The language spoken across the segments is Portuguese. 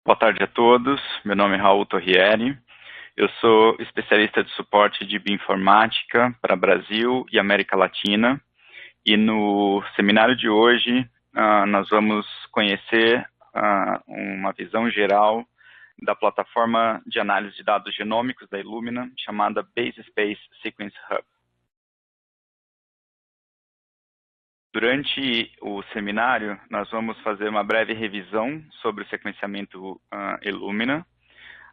Boa tarde a todos, meu nome é Raul Torrieri, eu sou especialista de suporte de bioinformática para Brasil e América Latina, e no seminário de hoje nós vamos conhecer uma visão geral da plataforma de análise de dados genômicos da Illumina, chamada BaseSpace Sequence Hub. Durante o seminário, nós vamos fazer uma breve revisão sobre o sequenciamento Illumina.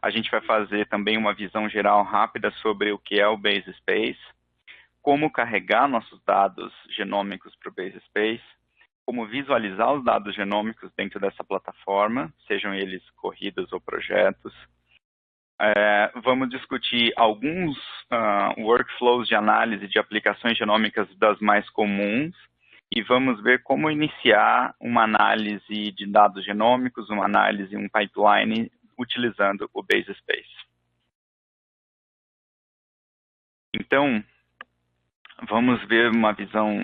A gente vai fazer também uma visão geral rápida sobre o que é o BaseSpace, como carregar nossos dados genômicos para o BaseSpace, como visualizar os dados genômicos dentro dessa plataforma, sejam eles corridas ou projetos. Vamos discutir alguns workflows de análise de aplicações genômicas das mais comuns, e vamos ver como iniciar uma análise de dados genômicos, uma análise, um pipeline, utilizando o BaseSpace. Então, vamos ver uma visão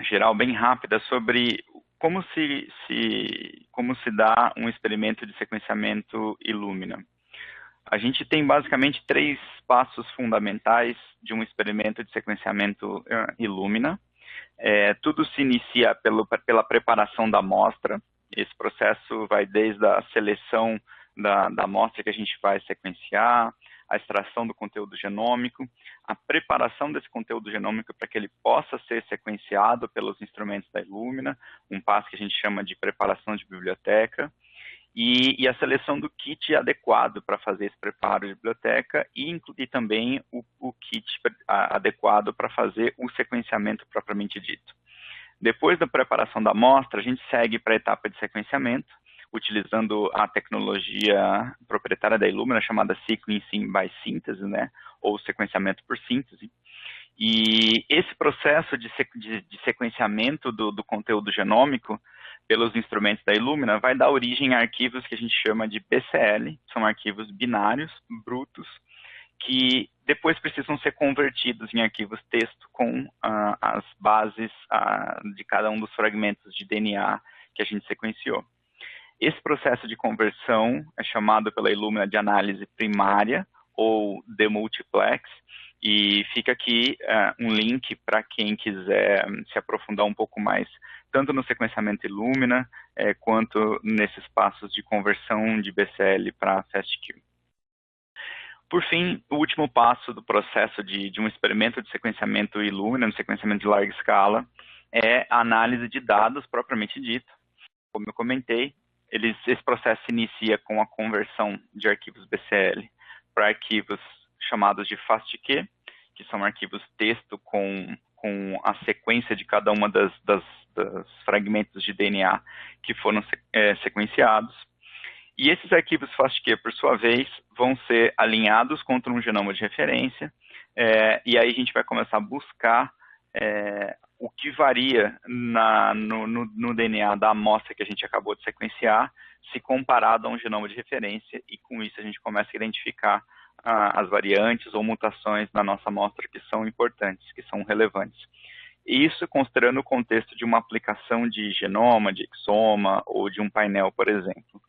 geral bem rápida sobre como se dá um experimento de sequenciamento Illumina. A gente tem basicamente 3 passos fundamentais de um experimento de sequenciamento Illumina. Tudo se inicia pela preparação da amostra. Esse processo vai desde a seleção da amostra que a gente vai sequenciar, a extração do conteúdo genômico, a preparação desse conteúdo genômico para que ele possa ser sequenciado pelos instrumentos da Illumina, um passo que a gente chama de preparação de biblioteca, e a seleção do kit adequado para fazer esse preparo de biblioteca e também o kit adequado para fazer o sequenciamento propriamente dito. Depois da preparação da amostra, a gente segue para a etapa de sequenciamento, utilizando a tecnologia proprietária da Illumina, chamada Sequencing by Synthesis, né, ou sequenciamento por síntese. E esse processo de sequenciamento do conteúdo genômico pelos instrumentos da Illumina vai dar origem a arquivos que a gente chama de BCL, são arquivos binários, brutos, que depois precisam ser convertidos em arquivos texto com as bases de cada um dos fragmentos de DNA que a gente sequenciou. Esse processo de conversão é chamado pela Illumina de análise primária ou demultiplex, e fica aqui um link para quem quiser se aprofundar um pouco mais, tanto no sequenciamento Illumina, quanto nesses passos de conversão de BCL para FASTQ. Por fim, o último passo do processo de um experimento de sequenciamento Illumina, um sequenciamento de larga escala, é a análise de dados propriamente dito. Como eu comentei, esse processo se inicia com a conversão de arquivos BCL para arquivos chamados de FASTQ, que são arquivos texto com a sequência de cada uma dos fragmentos de DNA que foram sequenciados. E esses arquivos FASTQ, por sua vez, vão ser alinhados contra um genoma de referência, e aí a gente vai começar a buscar o que varia no DNA da amostra que a gente acabou de sequenciar, se comparado a um genoma de referência, e com isso a gente começa a identificar as variantes ou mutações na nossa amostra que são importantes, que são relevantes. Isso considerando o contexto de uma aplicação de genoma, de exoma ou de um painel, por exemplo.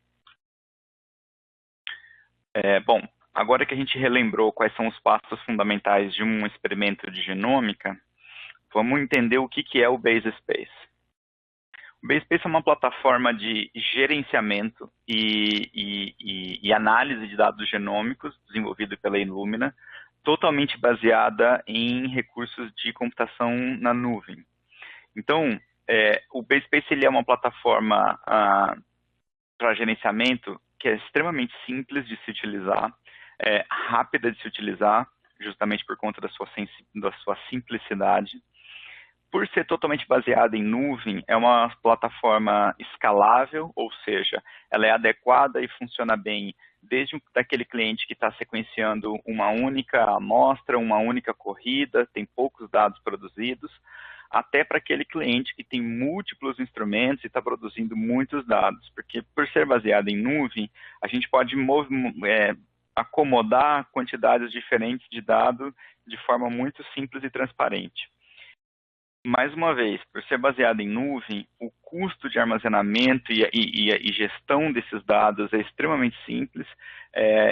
Bom, agora que a gente relembrou quais são os passos fundamentais de um experimento de genômica, vamos entender o que é o BaseSpace. O BaseSpace é uma plataforma de gerenciamento e análise de dados genômicos desenvolvido pela Illumina, totalmente baseada em recursos de computação na nuvem. Então, o BaseSpace ele é uma plataforma para gerenciamento que é extremamente simples de se utilizar, rápida de se utilizar, justamente por conta da sua simplicidade. Por ser totalmente baseada em nuvem, é uma plataforma escalável, ou seja, ela é adequada e funciona bem desde daquele cliente que está sequenciando uma única amostra, uma única corrida, tem poucos dados produzidos, até para aquele cliente que tem múltiplos instrumentos e está produzindo muitos dados, porque por ser baseado em nuvem, a gente pode acomodar quantidades diferentes de dados de forma muito simples e transparente. mais uma vez, por ser baseado em nuvem, o custo de armazenamento e gestão desses dados é extremamente simples,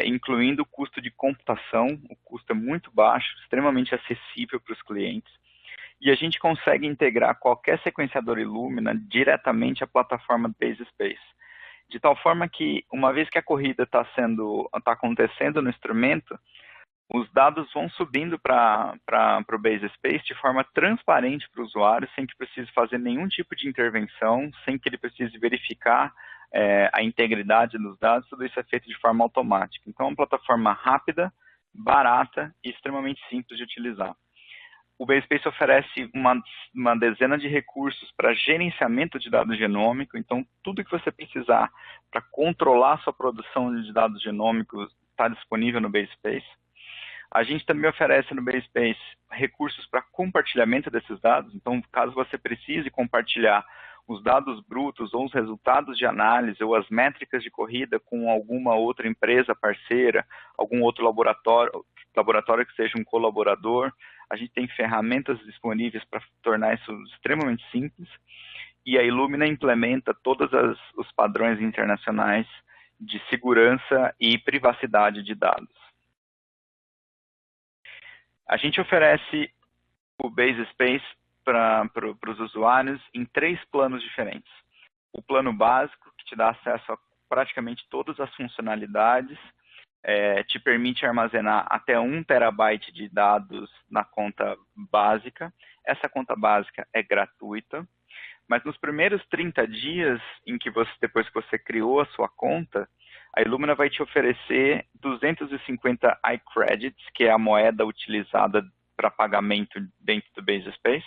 incluindo o custo de computação. O custo é muito baixo, extremamente acessível para os clientes. E a gente consegue integrar qualquer sequenciador Illumina diretamente à plataforma BaseSpace. De tal forma que, uma vez que a corrida está acontecendo no instrumento, os dados vão subindo para o BaseSpace de forma transparente para o usuário, sem que precise fazer nenhum tipo de intervenção, sem que ele precise verificar a integridade dos dados. Tudo isso é feito de forma automática. Então, é uma plataforma rápida, barata e extremamente simples de utilizar. O BaseSpace oferece uma dezena de recursos para gerenciamento de dados genômicos. Então, tudo que você precisar para controlar a sua produção de dados genômicos está disponível no BaseSpace. A gente também oferece no BaseSpace recursos para compartilhamento desses dados. Então, caso você precise compartilhar os dados brutos ou os resultados de análise ou as métricas de corrida com alguma outra empresa parceira, algum outro laboratório que seja um colaborador, a gente tem ferramentas disponíveis para tornar isso extremamente simples. E a Illumina implementa todos os padrões internacionais de segurança e privacidade de dados. A gente oferece o BaseSpace para os usuários em 3 planos diferentes. O plano básico, que te dá acesso a praticamente todas as funcionalidades, te permite armazenar até 1 terabyte de dados na conta básica. Essa conta básica é gratuita, mas nos primeiros 30 dias depois que você criou a sua conta, a Illumina vai te oferecer 250 iCredits, que é a moeda utilizada para pagamento dentro do BaseSpace.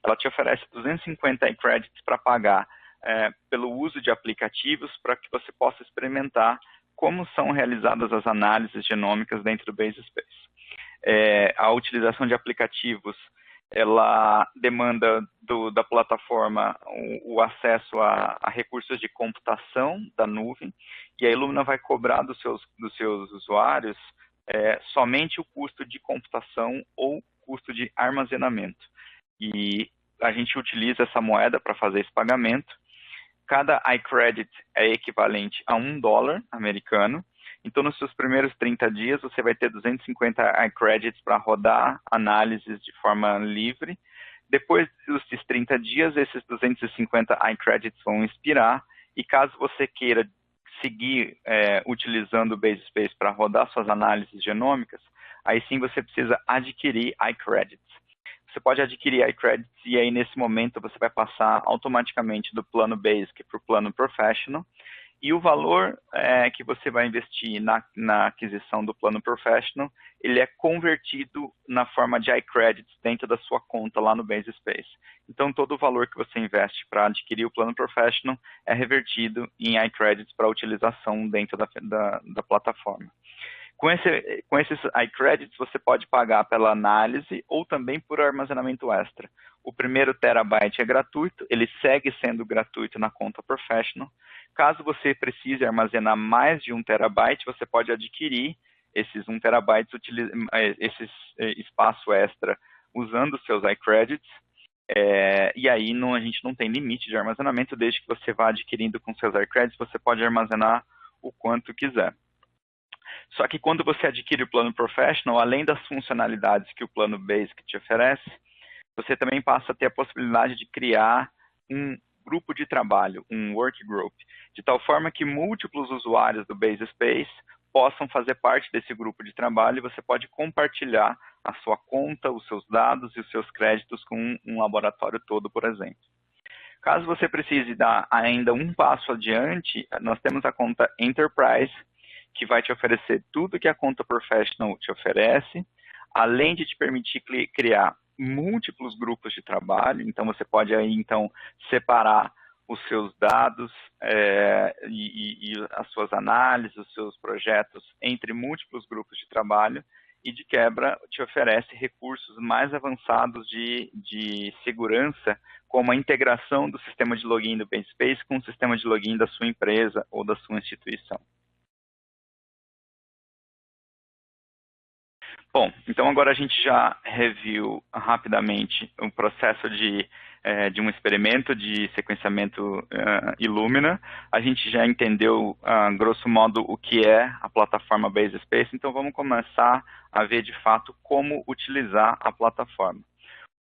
Ela te oferece 250 iCredits para pagar pelo uso de aplicativos, para que você possa experimentar como são realizadas as análises genômicas dentro do BaseSpace. A utilização de aplicativos, ela demanda da plataforma o acesso a recursos de computação da nuvem, e a Illumina vai cobrar dos seus usuários somente o custo de computação ou custo de armazenamento. E a gente utiliza essa moeda para fazer esse pagamento. Cada iCredit é equivalente a $1 americano. Então, nos seus primeiros 30 dias, você vai ter 250 iCredits para rodar análises de forma livre. Depois desses 30 dias, esses 250 iCredits vão expirar. E caso você queira seguir utilizando o BaseSpace para rodar suas análises genômicas, aí sim você precisa adquirir iCredits. Você pode adquirir iCredits e aí nesse momento você vai passar automaticamente do plano Basic para o plano Professional, e o valor que você vai investir na aquisição do plano Professional, ele é convertido na forma de iCredits dentro da sua conta lá no BaseSpace. Então, todo o valor que você investe para adquirir o plano Professional é revertido em iCredits para utilização dentro da plataforma. Com esses iCredits, você pode pagar pela análise ou também por armazenamento extra. O primeiro terabyte é gratuito, ele segue sendo gratuito na conta Professional. Caso você precise armazenar mais de 1 terabyte, você pode adquirir esses 1 terabyte, esse espaço extra, usando os seus iCredits. E aí a gente não tem limite de armazenamento, desde que você vá adquirindo com seus iCredits, você pode armazenar o quanto quiser. Só que quando você adquire o plano Professional, além das funcionalidades que o plano Basic te oferece, você também passa a ter a possibilidade de criar um grupo de trabalho, um work group, de tal forma que múltiplos usuários do BaseSpace possam fazer parte desse grupo de trabalho, e você pode compartilhar a sua conta, os seus dados e os seus créditos com um laboratório todo, por exemplo. Caso você precise dar ainda um passo adiante, nós temos a conta Enterprise, que vai te oferecer tudo que a conta Professional te oferece, além de te permitir criar múltiplos grupos de trabalho. Então, você pode aí, então, separar os seus dados e as suas análises, os seus projetos entre múltiplos grupos de trabalho, e de quebra te oferece recursos mais avançados de segurança, como a integração do sistema de login do BaseSpace com o sistema de login da sua empresa ou da sua instituição. Bom, então agora a gente já reviu rapidamente o processo de um experimento de sequenciamento Illumina. A gente já entendeu, grosso modo, o que é a plataforma Base Space, então vamos começar a ver de fato como utilizar a plataforma.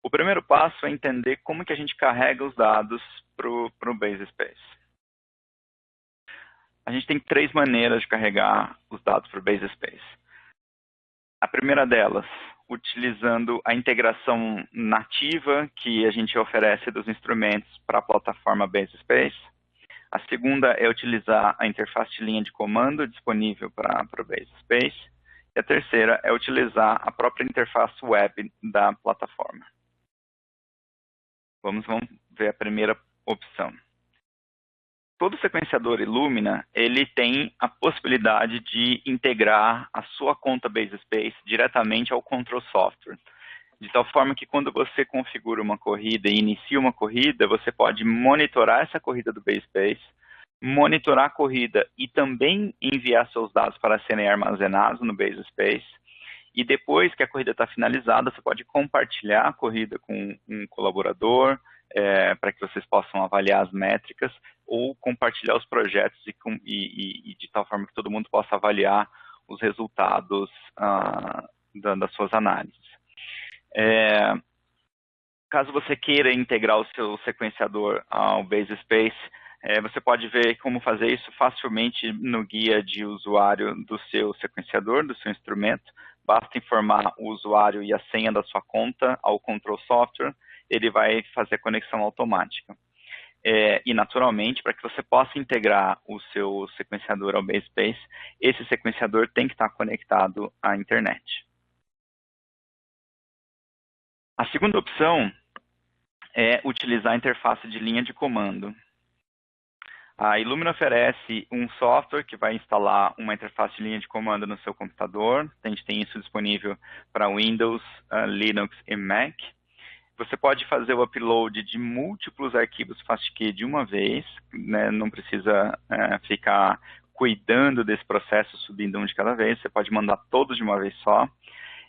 O primeiro passo é entender como que a gente carrega os dados para o Base Space. A gente tem 3 maneiras de carregar os dados para o Base Space. A primeira delas, utilizando a integração nativa que a gente oferece dos instrumentos para a plataforma Base Space. A segunda é utilizar a interface de linha de comando disponível para o Base Space. E a terceira é utilizar a própria interface web da plataforma. Vamos ver a primeira opção. Todo sequenciador Illumina, ele tem a possibilidade de integrar a sua conta Base Space diretamente ao Control Software. De tal forma que quando você configura uma corrida e inicia uma corrida, você pode monitorar essa corrida do Base Space, monitorar a corrida e também enviar seus dados para serem armazenados no Base Space. E depois que a corrida está finalizada, você pode compartilhar a corrida com um colaborador, para que vocês possam avaliar as métricas, ou compartilhar os projetos e de tal forma que todo mundo possa avaliar os resultados das suas análises. Caso você queira integrar o seu sequenciador ao Base Space, você pode ver como fazer isso facilmente no guia de usuário do seu sequenciador, do seu instrumento. Basta informar o usuário e a senha da sua conta ao Control Software, ele vai fazer a conexão automática. E, naturalmente, para que você possa integrar o seu sequenciador ao Base Space, esse sequenciador tem que estar conectado à internet. A segunda opção é utilizar a interface de linha de comando. A Illumina oferece um software que vai instalar uma interface de linha de comando no seu computador. A gente tem isso disponível para Windows, Linux e Mac. Você pode fazer o upload de múltiplos arquivos FASTQ de uma vez, né? Não precisa ficar cuidando desse processo, subindo um de cada vez. Você pode mandar todos de uma vez só.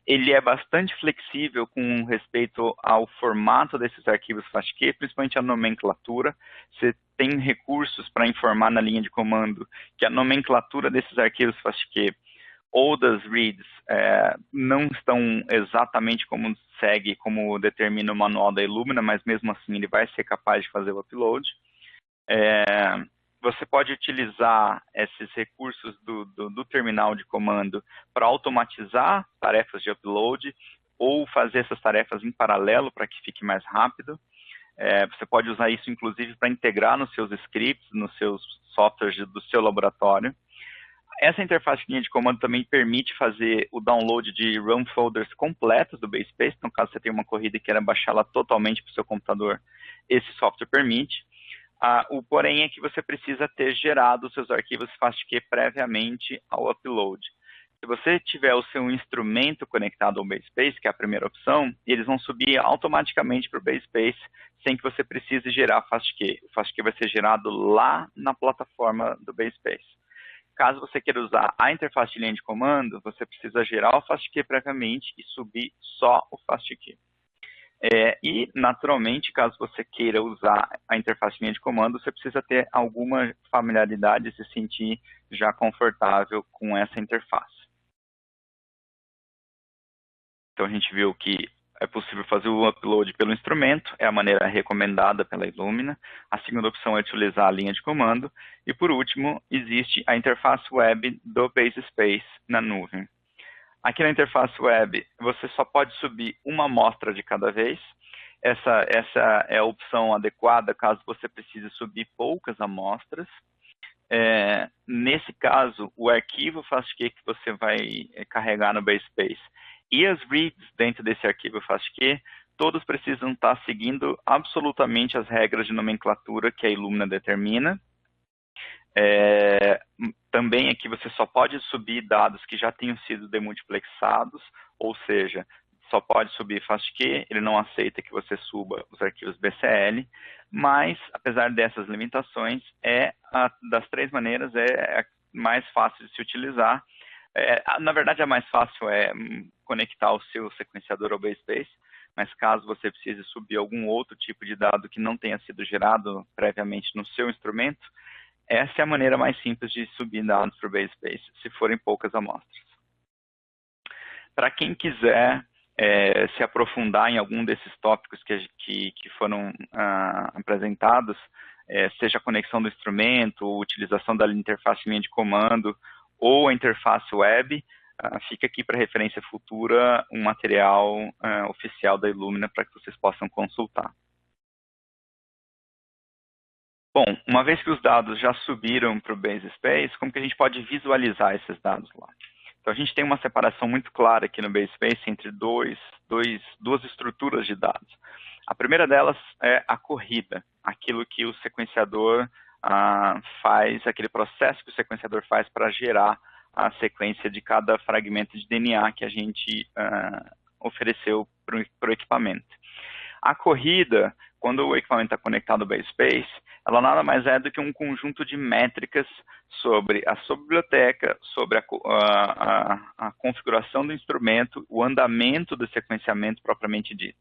Ele é bastante flexível com respeito ao formato desses arquivos FASTQ, principalmente a nomenclatura. Você tem recursos para informar na linha de comando que a nomenclatura desses arquivos FASTQ ou das reads não estão exatamente como segue, como determina o manual da Illumina, mas mesmo assim ele vai ser capaz de fazer o upload. Você pode utilizar esses recursos do terminal de comando para automatizar tarefas de upload ou fazer essas tarefas em paralelo para que fique mais rápido. Você pode usar isso, inclusive, para integrar nos seus scripts, nos seus softwares do seu laboratório. Essa interface de linha de comando também permite fazer o download de run folders completos do Base Space. Então, caso você tenha uma corrida e queira baixá-la totalmente para o seu computador, esse software permite. O porém é que você precisa ter gerado os seus arquivos FASTQ previamente ao upload. Se você tiver o seu instrumento conectado ao Base Space, que é a primeira opção, eles vão subir automaticamente para o Base Space sem que você precise gerar FASTQ. O FASTQ vai ser gerado lá na plataforma do Base Space. Caso você queira usar a interface de linha de comando, você precisa gerar o FASTQ previamente e subir só o FASTQ. E, naturalmente, caso você queira usar a interface de linha de comando, você precisa ter alguma familiaridade e se sentir já confortável com essa interface. Então, a gente viu que é possível fazer o upload pelo instrumento, é a maneira recomendada pela Illumina. A segunda opção é utilizar a linha de comando. E, por último, existe a interface web do Base Space na nuvem. Aqui na interface web, você só pode subir uma amostra de cada vez. Essa é a opção adequada caso você precise subir poucas amostras. Nesse caso, o arquivo FASTQ que você vai carregar no Base Space e as reads dentro desse arquivo FASTQ, todos precisam estar seguindo absolutamente as regras de nomenclatura que a Illumina determina. Também aqui você só pode subir dados que já tenham sido demultiplexados, ou seja, só pode subir FASTQ, ele não aceita que você suba os arquivos BCL, mas, apesar dessas limitações, das 3 maneiras, é a mais fácil de se utilizar. Na verdade, a mais fácil é conectar o seu sequenciador ao BaseSpace, mas caso você precise subir algum outro tipo de dado que não tenha sido gerado previamente no seu instrumento, essa é a maneira mais simples de subir dados para o BaseSpace, se forem poucas amostras. Para quem quiser se aprofundar em algum desses tópicos que foram apresentados, seja a conexão do instrumento, ou utilização da interface linha de comando, ou a interface web, fica aqui para referência futura um material oficial da Illumina para que vocês possam consultar. Bom, uma vez que os dados já subiram para o BaseSpace, como que a gente pode visualizar esses dados lá? Então, a gente tem uma separação muito clara aqui no BaseSpace entre duas estruturas de dados. A primeira delas é a corrida, aquilo que o sequenciador faz, aquele processo que o sequenciador faz para gerar a sequência de cada fragmento de DNA que a gente ofereceu para o equipamento. A corrida, quando o equipamento está conectado ao BaseSpace, ela nada mais é do que um conjunto de métricas sobre a sua biblioteca, sobre a configuração do instrumento, o andamento do sequenciamento propriamente dito.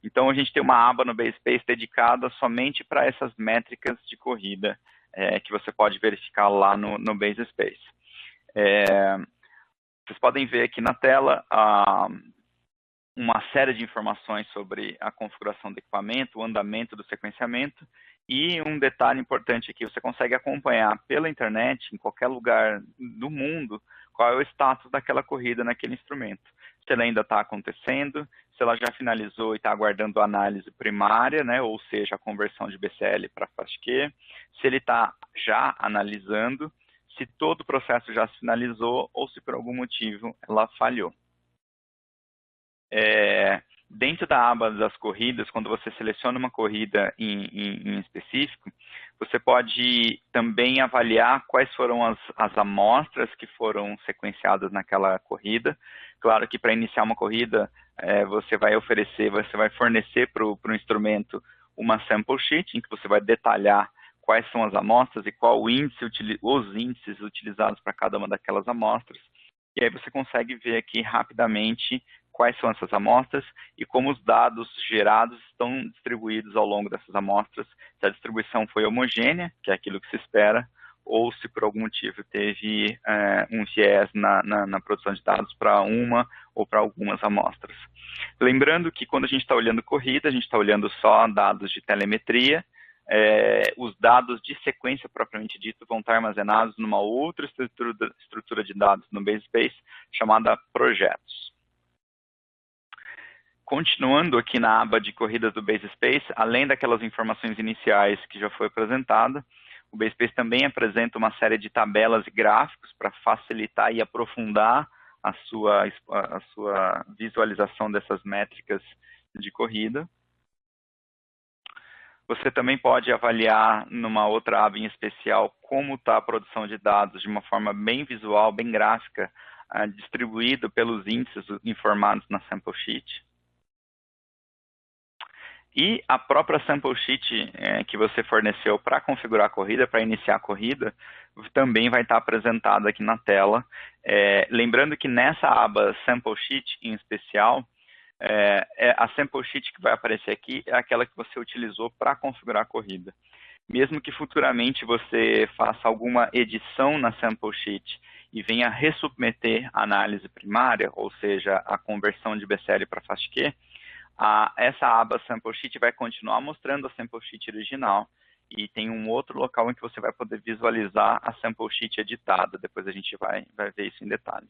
Então, a gente tem uma aba no BaseSpace dedicada somente para essas métricas de corrida que você pode verificar lá no BaseSpace. Vocês podem ver aqui na tela uma série de informações sobre a configuração do equipamento, o andamento do sequenciamento, e um detalhe importante aqui, você consegue acompanhar pela internet, em qualquer lugar do mundo, qual é o status daquela corrida naquele instrumento. Se ela ainda está acontecendo, se ela já finalizou e está aguardando a análise primária, né, ou seja, a conversão de BCL para FASTQ, se ele está já analisando, se todo o processo já se finalizou ou se por algum motivo ela falhou. Dentro da aba das corridas, quando você seleciona uma corrida em específico, você pode também avaliar quais foram as amostras que foram sequenciadas naquela corrida. Claro que para iniciar uma corrida, você vai fornecer para o instrumento uma sample sheet, em que você vai detalhar quais são as amostras e qual os índices utilizados para cada uma daquelas amostras. E aí você consegue ver aqui rapidamente quais são essas amostras e como os dados gerados estão distribuídos ao longo dessas amostras, se a distribuição foi homogênea, que é aquilo que se espera, ou se por algum motivo teve um viés na produção de dados para uma ou para algumas amostras. Lembrando que quando a gente está olhando corrida, a gente está olhando só dados de telemetria, os dados de sequência propriamente dito vão estar armazenados numa outra estrutura de dados no BaseSpace chamada projetos. Continuando aqui na aba de corridas do BaseSpace, além daquelas informações iniciais que já foi apresentada, o BaseSpace também apresenta uma série de tabelas e gráficos para facilitar e aprofundar a sua visualização dessas métricas de corrida. Você também pode avaliar numa outra aba em especial como está a produção de dados de uma forma bem visual, bem gráfica, distribuído pelos índices informados na sample sheet. E a própria sample sheet que você forneceu para configurar a corrida, para iniciar a corrida, também vai estar apresentada aqui na tela. Lembrando que nessa aba sample sheet em especial, a sample sheet que vai aparecer aqui é aquela que você utilizou para configurar a corrida. Mesmo que futuramente você faça alguma edição na sample sheet e venha resubmeter a análise primária, ou seja, a conversão de BCL para FASTQ, essa aba Sample Sheet vai continuar mostrando a Sample Sheet original e tem um outro local em que você vai poder visualizar a Sample Sheet editada. Depois a gente vai ver isso em detalhes.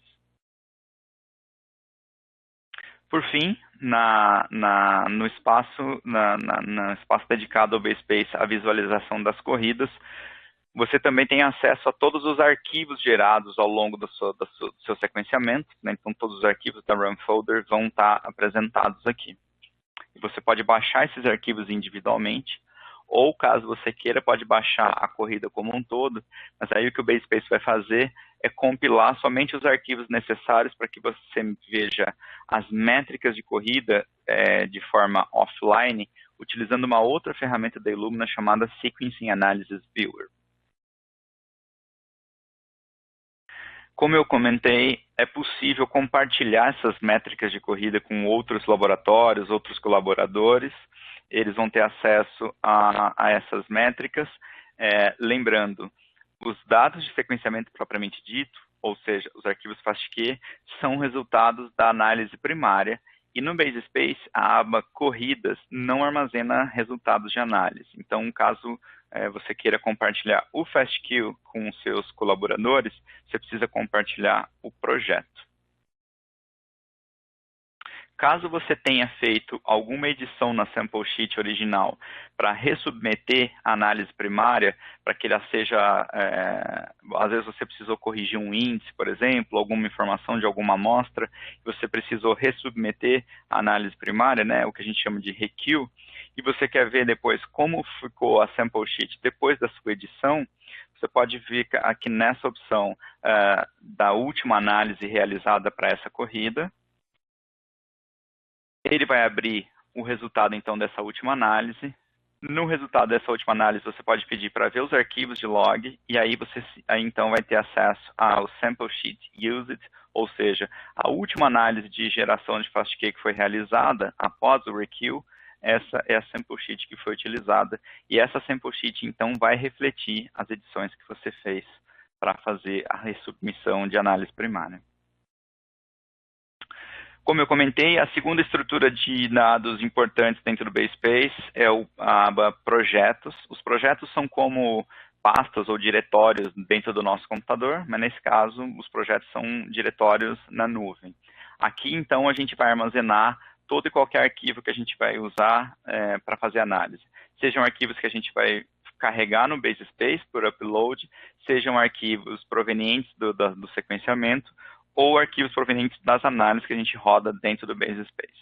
Por fim, no espaço dedicado ao BaseSpace à visualização das corridas, você também tem acesso a todos os arquivos gerados ao longo do seu sequenciamento, né? Então todos os arquivos da Run Folder vão estar apresentados aqui. Você pode baixar esses arquivos individualmente, ou caso você queira, pode baixar a corrida como um todo, mas aí o que o BaseSpace vai fazer é compilar somente os arquivos necessários para que você veja as métricas de corrida de forma offline, utilizando uma outra ferramenta da Illumina chamada Sequencing Analysis Viewer. Como eu comentei, é possível compartilhar essas métricas de corrida com outros laboratórios, outros colaboradores. Eles vão ter acesso a essas métricas. Lembrando, os dados de sequenciamento propriamente dito, ou seja, os arquivos FASTQ, são resultados da análise primária. E no BaseSpace, a aba Corridas não armazena resultados de análise. Então, caso você queira compartilhar o FASTQ com os seus colaboradores, você precisa compartilhar o projeto. Caso você tenha feito alguma edição na sample sheet original para ressubmeter a análise primária, para que ela seja, às vezes você precisou corrigir um índice, por exemplo, alguma informação de alguma amostra, você precisou ressubmeter a análise primária, né, o que a gente chama de requeue, e você quer ver depois como ficou a sample sheet depois da sua edição, você pode vir aqui nessa opção da última análise realizada para essa corrida. Ele vai abrir o resultado, então, dessa última análise. No resultado dessa última análise, você pode pedir para ver os arquivos de log, e aí você então vai ter acesso ao sample sheet used, ou seja, a última análise de geração de FASTQ que foi realizada após o requeue, essa é a sample sheet que foi utilizada, e essa sample sheet, então, vai refletir as edições que você fez para fazer a resubmissão de análise primária. Como eu comentei, a segunda estrutura de dados importantes dentro do BaseSpace é a aba Projetos. Os projetos são como pastas ou diretórios dentro do nosso computador, mas nesse caso os projetos são diretórios na nuvem. Aqui, então, a gente vai armazenar todo e qualquer arquivo que a gente vai usar para fazer análise. Sejam arquivos que a gente vai carregar no BaseSpace por upload, sejam arquivos provenientes do sequenciamento, ou arquivos provenientes das análises que a gente roda dentro do BaseSpace.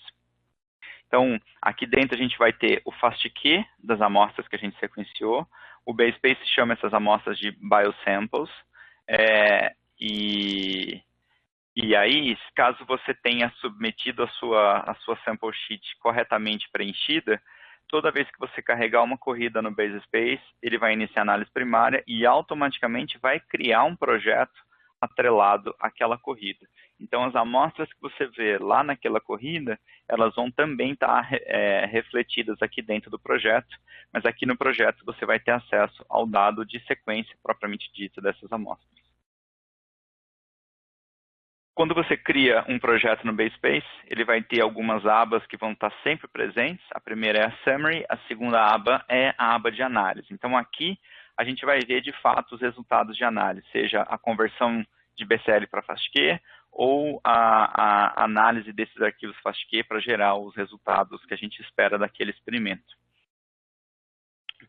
Então, aqui dentro a gente vai ter o FASTQ das amostras que a gente sequenciou. O BaseSpace chama essas amostras de biosamples. E aí, caso você tenha submetido a sua sample sheet corretamente preenchida, toda vez que você carregar uma corrida no BaseSpace, ele vai iniciar a análise primária e automaticamente vai criar um projeto atrelado àquela corrida. Então, as amostras que você vê lá naquela corrida, elas vão também estar refletidas aqui dentro do projeto, mas aqui no projeto você vai ter acesso ao dado de sequência propriamente dito dessas amostras. Quando você cria um projeto no BaseSpace, ele vai ter algumas abas que vão estar sempre presentes. A primeira é a Summary, a segunda aba é a aba de análise. Então, aqui a gente vai ver, de fato, os resultados de análise, seja a conversão de BCL para FASTQ ou a análise desses arquivos FASTQ para gerar os resultados que a gente espera daquele experimento.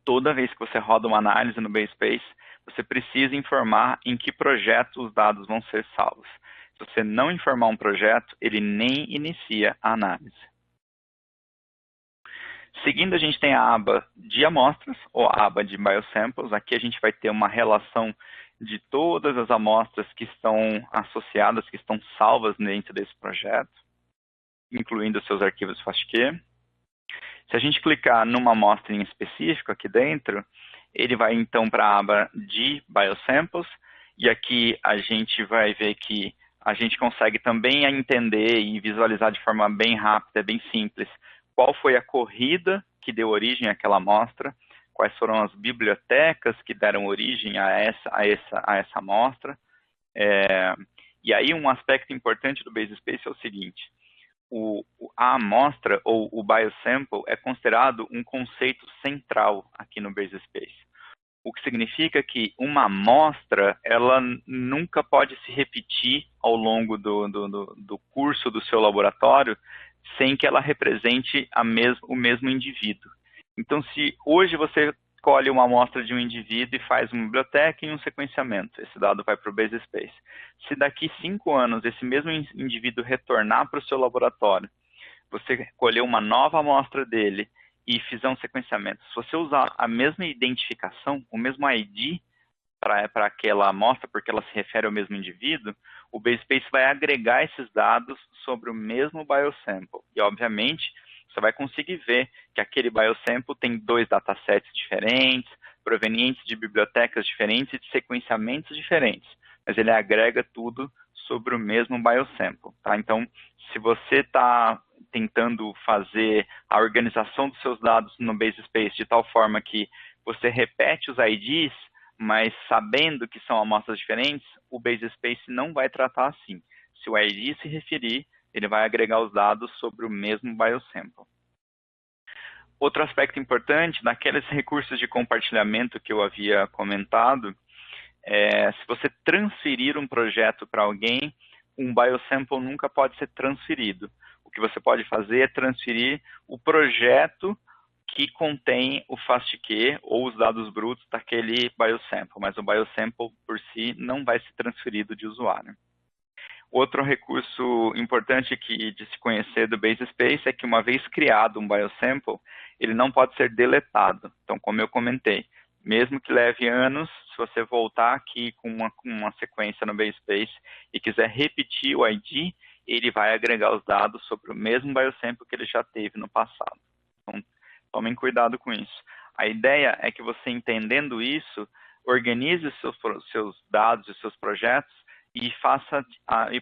Toda vez que você roda uma análise no BaseSpace, você precisa informar em que projeto os dados vão ser salvos. Se você não informar um projeto, ele nem inicia a análise. Seguindo, a gente tem a aba de amostras, ou a aba de biosamples. Aqui a gente vai ter uma relação de todas as amostras que estão associadas, que estão salvas dentro desse projeto, incluindo os seus arquivos FASTQ. Se a gente clicar numa amostra em específico aqui dentro, ele vai então para a aba de biosamples, e aqui a gente vai ver que a gente consegue também entender e visualizar de forma bem rápida, bem simples, qual foi a corrida que deu origem àquela amostra, quais foram as bibliotecas que deram origem a essa amostra. E aí um aspecto importante do BaseSpace é o seguinte: a amostra ou o biosample é considerado um conceito central aqui no BaseSpace. O que significa que uma amostra, ela nunca pode se repetir ao longo do curso do seu laboratório sem que ela represente o mesmo indivíduo. Então, se hoje você escolhe uma amostra de um indivíduo e faz uma biblioteca e um sequenciamento, esse dado vai para o BaseSpace. Se daqui 5 anos esse mesmo indivíduo retornar para o seu laboratório, você colheu uma nova amostra dele e fizer um sequenciamento, se você usar a mesma identificação, o mesmo ID para aquela amostra, porque ela se refere ao mesmo indivíduo, o BaseSpace vai agregar esses dados sobre o mesmo biosample. E, obviamente, você vai conseguir ver que aquele biosample tem 2 datasets diferentes, provenientes de bibliotecas diferentes e de sequenciamentos diferentes. mas ele agrega tudo sobre o mesmo biosample, tá? Então, se você está tentando fazer a organização dos seus dados no Base Space de tal forma que você repete os IDs, mas sabendo que são amostras diferentes, o Base Space não vai tratar assim. Se o ID se referir, ele vai agregar os dados sobre o mesmo biosample. Outro aspecto importante, naqueles recursos de compartilhamento que eu havia comentado, se você transferir um projeto para alguém, um biosample nunca pode ser transferido. O que você pode fazer é transferir o projeto que contém o FASTQ ou os dados brutos daquele biosample, mas o biosample por si não vai ser transferido de usuário. Outro recurso importante de se conhecer do Base Space é que uma vez criado um biosample, ele não pode ser deletado. Então, como eu comentei, mesmo que leve anos, se você voltar aqui com uma sequência no Base Space e quiser repetir o ID, ele vai agregar os dados sobre o mesmo biosample que ele já teve no passado. Então, tomem cuidado com isso. A ideia é que você, entendendo isso, organize os seus dados e seus projetos e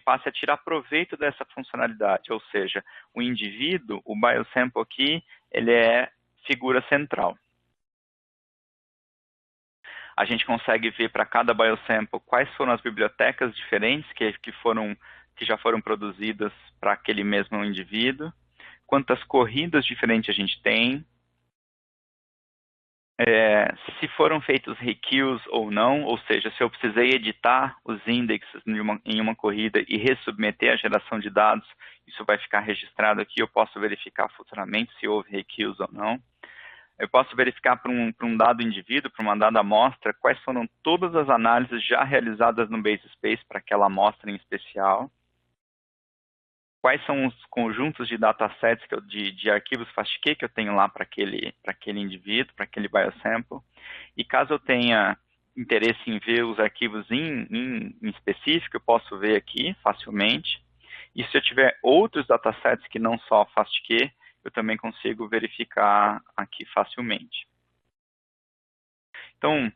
passe a tirar proveito dessa funcionalidade, ou seja, o indivíduo, o biosample aqui, ele é figura central. A gente consegue ver para cada biosample quais foram as bibliotecas diferentes que já foram produzidas para aquele mesmo indivíduo, quantas corridas diferentes a gente tem, se foram feitos requeues ou não, ou seja, se eu precisei editar os indexes em uma corrida e resubmeter a geração de dados, isso vai ficar registrado aqui, eu posso verificar futuramente se houve requeues ou não. Eu posso verificar para um dado indivíduo, para uma dada amostra, quais foram todas as análises já realizadas no Base Space para aquela amostra em especial. Quais são os conjuntos de datasets, de arquivos FASTQ que eu tenho lá para aquele indivíduo, para aquele biosample. E caso eu tenha interesse em ver os arquivos em específico, eu posso ver aqui facilmente. E se eu tiver outros datasets que não só FASTQ, eu também consigo verificar aqui facilmente. Então,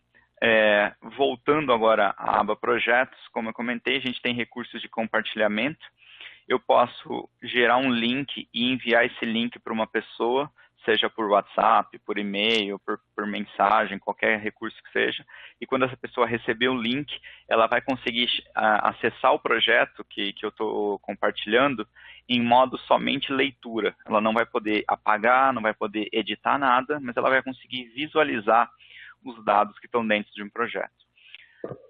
voltando agora à aba projetos, como eu comentei, a gente tem recursos de compartilhamento. Eu posso gerar um link e enviar esse link para uma pessoa, seja por WhatsApp, por e-mail, por mensagem, qualquer recurso que seja. E quando essa pessoa receber o link, ela vai conseguir acessar o projeto que eu estou compartilhando em modo somente leitura. Ela não vai poder apagar, não vai poder editar nada, mas ela vai conseguir visualizar os dados que estão dentro de um projeto.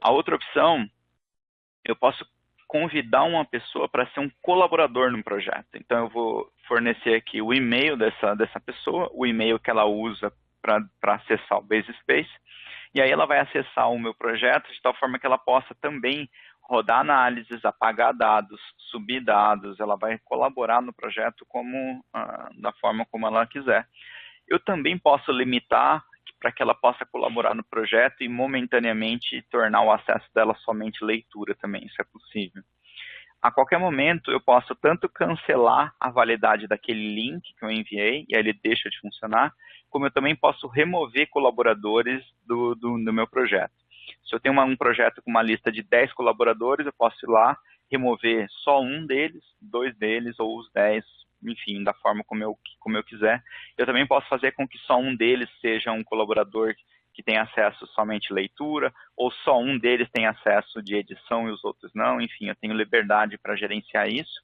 A outra opção, eu posso convidar uma pessoa para ser um colaborador no projeto. Então, eu vou fornecer aqui o e-mail dessa pessoa, o e-mail que ela usa para acessar o Base Space, e aí ela vai acessar o meu projeto de tal forma que ela possa também rodar análises, apagar dados, subir dados, ela vai colaborar no projeto da forma como ela quiser. Eu também posso limitar para que ela possa colaborar no projeto e momentaneamente tornar o acesso dela somente leitura também, isso é possível. A qualquer momento eu posso tanto cancelar a validade daquele link que eu enviei, e aí ele deixa de funcionar, como eu também posso remover colaboradores do meu projeto. Se eu tenho um projeto com uma lista de 10 colaboradores, eu posso ir lá, remover só um deles, 2 deles ou os 10, enfim, da forma como eu quiser. Eu também posso fazer com que só um deles seja um colaborador que tem acesso somente leitura, ou só um deles tem acesso de edição e os outros não. Enfim, eu tenho liberdade para gerenciar isso.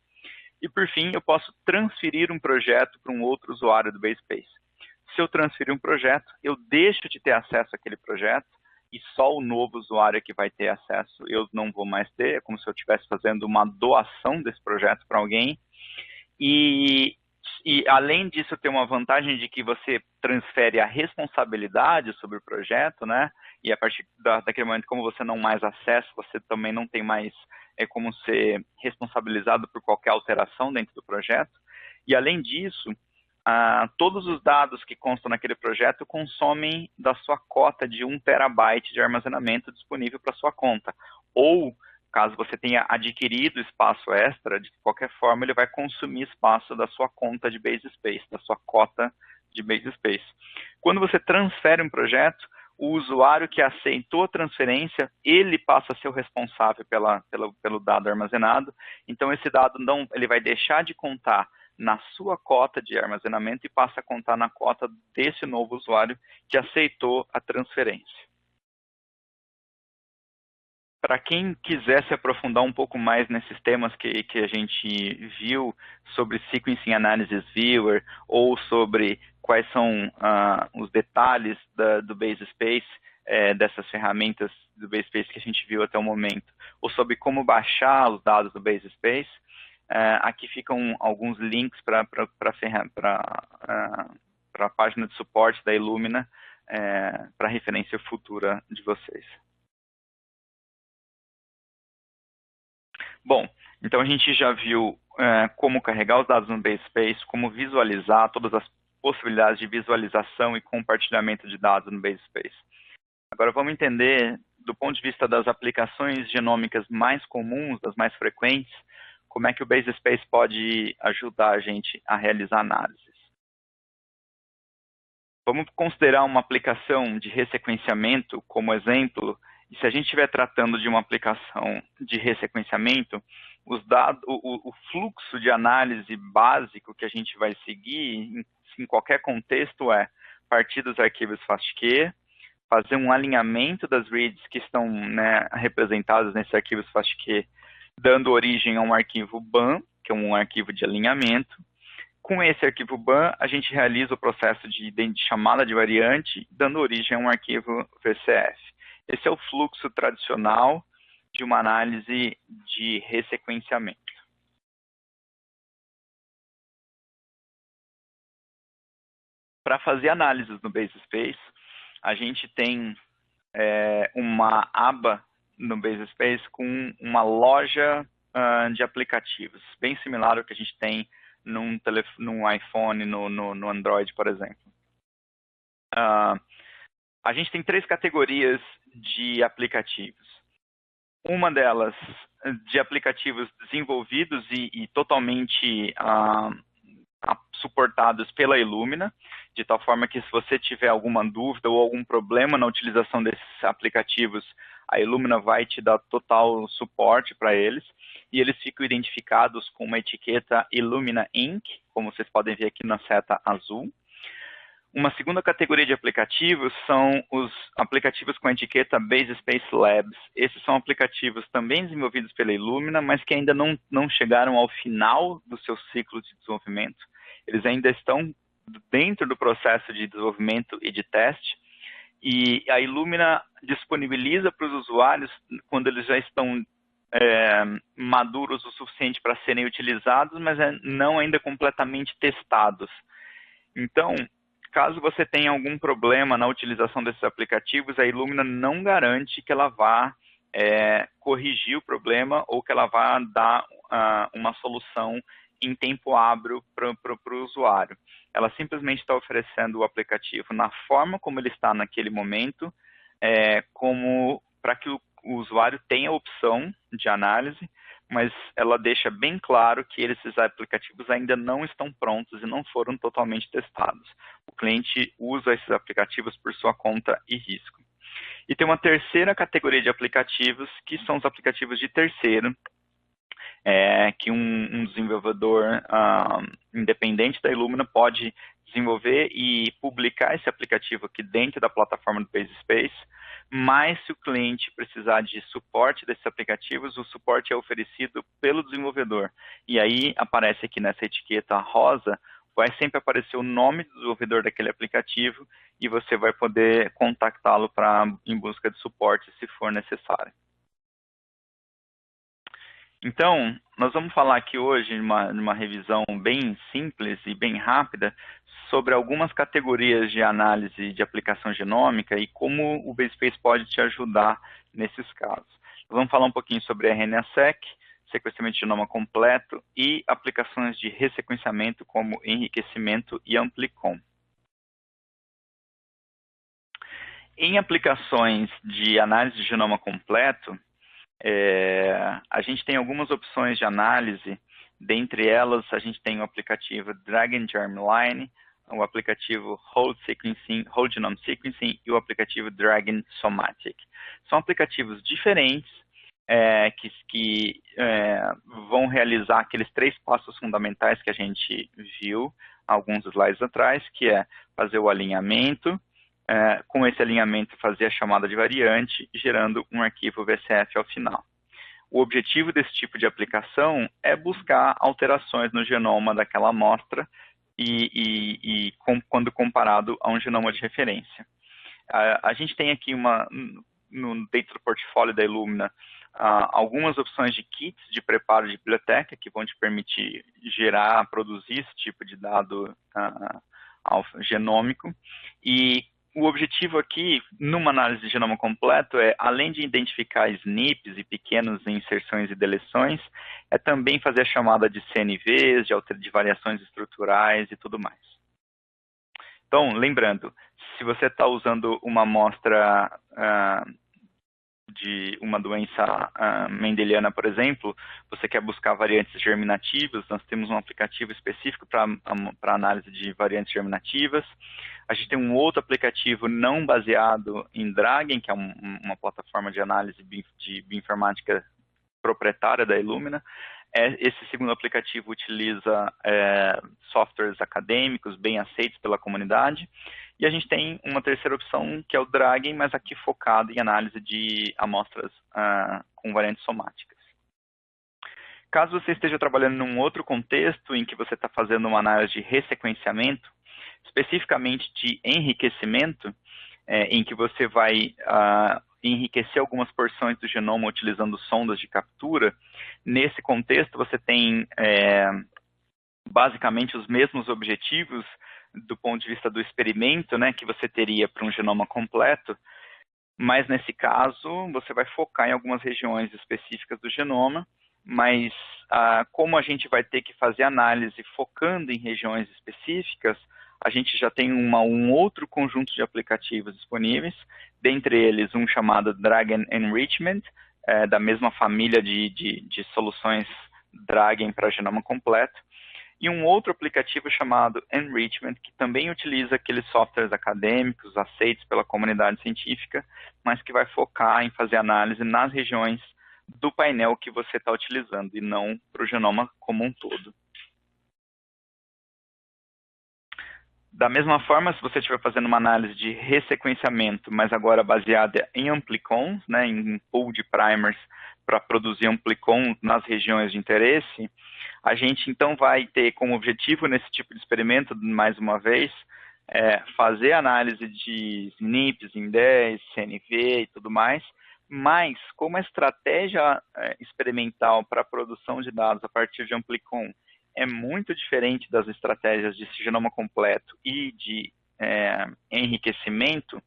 E, por fim, eu posso transferir um projeto para um outro usuário do Base Space. Se eu transferir um projeto, eu deixo de ter acesso àquele projeto, e só o novo usuário que vai ter acesso, eu não vou mais ter. É como se eu estivesse fazendo uma doação desse projeto para alguém. E além disso, tem uma vantagem de que você transfere a responsabilidade sobre o projeto, né? E a partir daquele momento, como você não mais acessa, você também não tem mais como ser responsabilizado por qualquer alteração dentro do projeto. E além disso, todos os dados que constam naquele projeto consomem da sua cota de 1 terabyte de armazenamento disponível para sua conta. Ou, caso você tenha adquirido espaço extra, de qualquer forma ele vai consumir espaço da sua conta de Base Space, da sua cota de Base Space. Quando você transfere um projeto, o usuário que aceitou a transferência, ele passa a ser o responsável pelo dado armazenado. Então, esse dado ele vai deixar de contar na sua cota de armazenamento e passa a contar na cota desse novo usuário que aceitou a transferência. Para quem quiser se aprofundar um pouco mais nesses temas que a gente viu sobre Sequencing Analysis Viewer ou sobre quais são os detalhes do Base Space, dessas ferramentas do Base Space que a gente viu até o momento, ou sobre como baixar os dados do Base Space, aqui ficam alguns links para a página de suporte da Illumina, para referência futura de vocês. Bom, então a gente já viu como carregar os dados no Base Space, como visualizar todas as possibilidades de visualização e compartilhamento de dados no Base Space. Agora vamos entender, do ponto de vista das aplicações genômicas mais comuns, das mais frequentes, como é que o Base Space pode ajudar a gente a realizar análises. Vamos considerar uma aplicação de ressequenciamento como exemplo. E se a gente estiver tratando de uma aplicação de ressequenciamento, o fluxo de análise básico que a gente vai seguir em qualquer contexto é partir dos arquivos FASTQ, fazer um alinhamento das reads que estão representadas nesses arquivos FASTQ, dando origem a um arquivo BAM, que é um arquivo de alinhamento. Com esse arquivo BAM, a gente realiza o processo de chamada de variante, dando origem a um arquivo VCF. Esse é o fluxo tradicional de uma análise de ressequenciamento. Para fazer análises no Base Space, a gente tem uma aba no Base Space com uma loja de aplicativos, bem similar ao que a gente tem num iPhone, no Android, por exemplo. A gente tem 3 categorias de aplicativos. Uma delas de aplicativos desenvolvidos e totalmente suportados pela Illumina, de tal forma que se você tiver alguma dúvida ou algum problema na utilização desses aplicativos, a Illumina vai te dar total suporte para eles, e eles ficam identificados com uma etiqueta Illumina Inc., como vocês podem ver aqui na seta azul. Uma segunda categoria de aplicativos são os aplicativos com a etiqueta Base Space Labs. Esses são aplicativos também desenvolvidos pela Illumina, mas que ainda não chegaram ao final do seu ciclo de desenvolvimento. Eles ainda estão dentro do processo de desenvolvimento e de teste, e a Illumina disponibiliza para os usuários, quando eles já estão maduros o suficiente para serem utilizados, mas não ainda completamente testados. Então, caso você tenha algum problema na utilização desses aplicativos, a Illumina não garante que ela vá corrigir o problema ou que ela vá dar uma solução em tempo hábil para o usuário. Ela simplesmente está oferecendo o aplicativo na forma como ele está naquele momento, para que o usuário tenha a opção de análise, mas ela deixa bem claro que esses aplicativos ainda não estão prontos e não foram totalmente testados. O cliente usa esses aplicativos por sua conta e risco. E tem uma terceira categoria de aplicativos, que são os aplicativos de terceiro, que um desenvolvedor independente da Illumina pode desenvolver e publicar esse aplicativo aqui dentro da plataforma do Base Space, mas se o cliente precisar de suporte desses aplicativos, o suporte é oferecido pelo desenvolvedor. E aí aparece aqui nessa etiqueta rosa, vai sempre aparecer o nome do desenvolvedor daquele aplicativo e você vai poder contactá-lo em busca de suporte se for necessário. Então, nós vamos falar aqui hoje, numa revisão bem simples e bem rápida, sobre algumas categorias de análise de aplicação genômica e como o BaseSpace pode te ajudar nesses casos. Vamos falar um pouquinho sobre RNA-seq, sequenciamento de genoma completo e aplicações de ressequenciamento como enriquecimento e amplicom. Em aplicações de análise de genoma completo, a gente tem algumas opções de análise. Dentre elas, a gente tem o aplicativo Dragon Germline, o aplicativo Whole Genome Sequencing e o aplicativo Dragon Somatic. São aplicativos diferentes que vão realizar aqueles 3 passos fundamentais que a gente viu alguns slides atrás, que é fazer o alinhamento, com esse alinhamento fazer a chamada de variante, gerando um arquivo VCF ao final. O objetivo desse tipo de aplicação é buscar alterações no genoma daquela amostra quando comparado a um genoma de referência. A gente tem aqui dentro do portfólio da Illumina algumas opções de kits de preparo de biblioteca que vão te permitir produzir esse tipo de dado genômico. E o objetivo aqui, numa análise de genoma completo, além de identificar SNPs e pequenas inserções e deleções, é também fazer a chamada de CNVs, de variações estruturais e tudo mais. Então, lembrando, se você está usando uma amostra de uma doença mendeliana, por exemplo, você quer buscar variantes germinativas, nós temos um aplicativo específico para análise de variantes germinativas. A gente tem um outro aplicativo não baseado em Dragon, que é uma plataforma de análise de bioinformática proprietária da Illumina. Esse segundo aplicativo utiliza softwares acadêmicos bem aceitos pela comunidade. E a gente tem uma terceira opção, que é o Dragon, mas aqui focado em análise de amostras com variantes somáticas. Caso você esteja trabalhando num outro contexto em que você está fazendo uma análise de ressequenciamento, especificamente de enriquecimento, em que você vai enriquecer algumas porções do genoma utilizando sondas de captura, nesse contexto você tem basicamente os mesmos objetivos do ponto de vista do experimento, né, que você teria para um genoma completo, mas nesse caso você vai focar em algumas regiões específicas do genoma, mas como a gente vai ter que fazer análise focando em regiões específicas, a gente já tem um outro conjunto de aplicativos disponíveis, dentre eles um chamado Dragon Enrichment, da mesma família de soluções Dragon para genoma completo, e um outro aplicativo chamado Enrichment, que também utiliza aqueles softwares acadêmicos aceitos pela comunidade científica, mas que vai focar em fazer análise nas regiões do painel que você está utilizando, e não para o genoma como um todo. Da mesma forma, se você estiver fazendo uma análise de ressequenciamento, mas agora baseada em amplicons, né, em pool de primers para produzir amplicons nas regiões de interesse, a gente então vai ter como objetivo nesse tipo de experimento, mais uma vez, fazer análise de SNPs, IN10, CNV e tudo mais, mas como a estratégia experimental para a produção de dados a partir de amplicon é muito diferente das estratégias de genoma completo e de enriquecimento,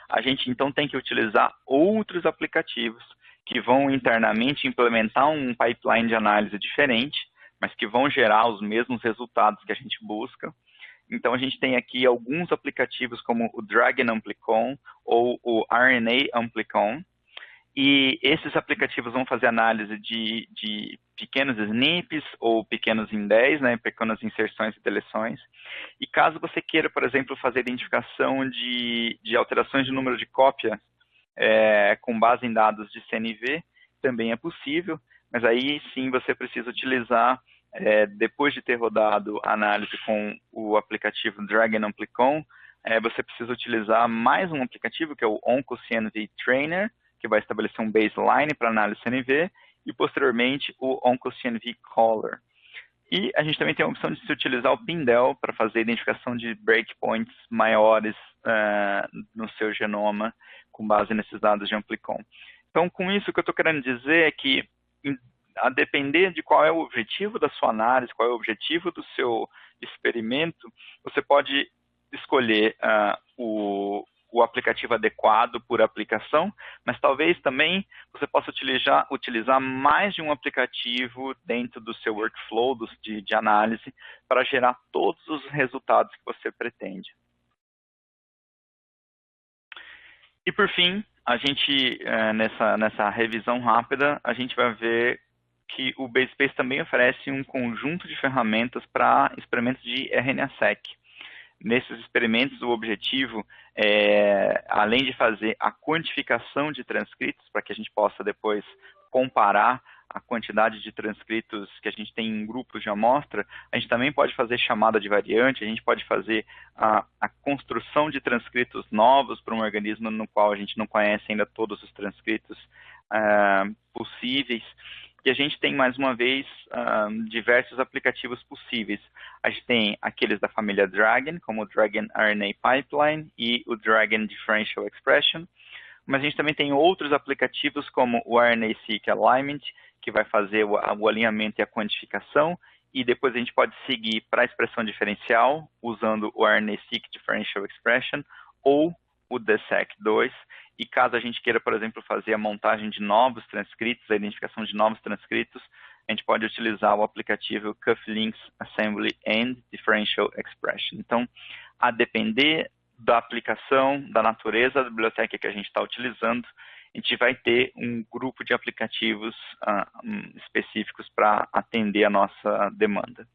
a gente então tem que utilizar outros aplicativos que vão internamente implementar um pipeline de análise diferente, mas que vão gerar os mesmos resultados que a gente busca. Então a gente tem aqui alguns aplicativos como o Dragon Amplicon ou o RNA Amplicon, e esses aplicativos vão fazer análise de pequenos SNPs ou pequenos IN10, né, pequenas inserções e deleções. E caso você queira, por exemplo, fazer identificação de alterações de número de cópia com base em dados de CNV, também é possível, mas aí sim você precisa utilizar, depois de ter rodado a análise com o aplicativo Dragon Amplicon, você precisa utilizar mais um aplicativo, que é o OncoCNV Trainer, que vai estabelecer um baseline para análise CNV, e posteriormente o OncoCNV Caller. E a gente também tem a opção de se utilizar o Pindel para fazer a identificação de breakpoints maiores no seu genoma, com base nesses dados de Amplicon. Então, com isso, o que eu estou querendo dizer é que, a depender de qual é o objetivo da sua análise, qual é o objetivo do seu experimento, você pode escolher o aplicativo adequado por aplicação, mas talvez também você possa utilizar mais de um aplicativo dentro do seu workflow de análise para gerar todos os resultados que você pretende. E por fim, a gente, nessa revisão rápida, a gente vai ver que o BaseSpace também oferece um conjunto de ferramentas para experimentos de RNA-seq. Nesses experimentos, o objetivo além de fazer a quantificação de transcritos, para que a gente possa depois comparar a quantidade de transcritos que a gente tem em grupos de amostra, a gente também pode fazer chamada de variante, a gente pode fazer a construção de transcritos novos para um organismo no qual a gente não conhece ainda todos os transcritos possíveis. E a gente tem, mais uma vez, diversos aplicativos possíveis. A gente tem aqueles da família DRAGEN, como o DRAGEN RNA Pipeline e o DRAGEN Differential Expression. Mas a gente também tem outros aplicativos, como o RNA-seq Alignment, que vai fazer o alinhamento e a quantificação, e depois a gente pode seguir para a expressão diferencial, usando o RNA-seq Differential Expression, ou o DSEQ2, e caso a gente queira, por exemplo, fazer a montagem de novos transcritos, a identificação de novos transcritos, a gente pode utilizar o aplicativo Cufflinks Assembly and Differential Expression. Então, a depender da aplicação, da natureza da biblioteca que a gente está utilizando, a gente vai ter um grupo de aplicativos específicos para atender a nossa demanda.